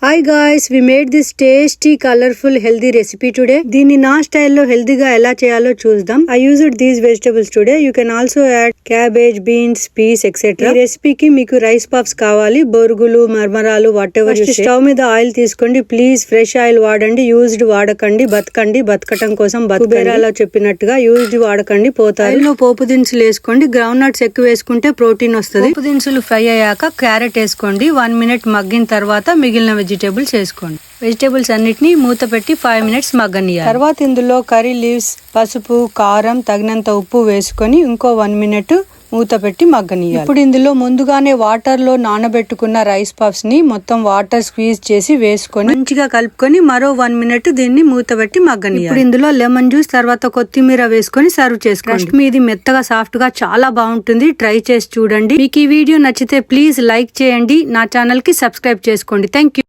Hi guys, we made this tasty, colorful, healthy recipe today. దీన్ని నా స్టైల్లో హెల్తీగా ఎలా చేయాలో చూద్దాం. I used these vegetables today. You can also add cabbage, beans, peas, etc. ఈ రెసిపీకి మీకు రైస్ పఫ్స్ కావాలి, బొరుగులు, మర్మరాలు, వాటెవర్. స్టవ్ మీద ఆయిల్ తీసుకోండి. ప్లీజ్ ఫ్రెష్ ఆయిల్ వాడండి, యూజ్డ్ వాడకండి. బతకటం కోసం కుబేరాలో చెప్పినట్టుగా యూజ్డ్ వాడకండి, పోతారు. లో పోపు దినుసులు వేసుకోండి. గ్రౌండ్ నట్స్ ఎక్కువ వేసుకుంటే ప్రోటీన్ వస్తుంది. పోపు దినుసులు ఫ్రై అయ్యాక క్యారెట్ వేసుకోండి. 1 minute మగ్గిన తర్వాత మిగిలిన వెజిటేబుల్స్ వేసుకోండి. వెజిటేబుల్స్ అన్నిటిని మూత పెట్టి 5 minutes మగ్గనియాలి. తర్వాత ఇందులో కర్రీ లీవ్స్, పసుపు, కారం, తగినంత ఉప్పు వేసుకొని ఇంకో 1 minute మూత పెట్టి మగ్గనియాలి. ఇప్పుడు ఇందులో ముందుగానే వాటర్ లో నానబెట్టుకున్న రైస్ పఫ్స్ ని మొత్తం వాటర్ స్క్వీజ్ చేసి వేసుకొని మంచిగా కలుపుకొని మరో 1 minute దీన్ని మూత పెట్టి మగ్గనియాలి. ఇప్పుడు ఇందులో లెమన్ జ్యూస్, తర్వాత కొత్తిమీర వేసుకొని సర్వ్ చేసుకోండి. మీది మెత్తగా సాఫ్ట్ గా చాలా బాగుంటుంది. ట్రై చేసి చూడండి. మీకు ఈ వీడియో నచ్చితే ప్లీజ్ లైక్ చేయండి. నా ఛానల్ కి సబ్స్క్రైబ్ చేసుకోండి. Thank you.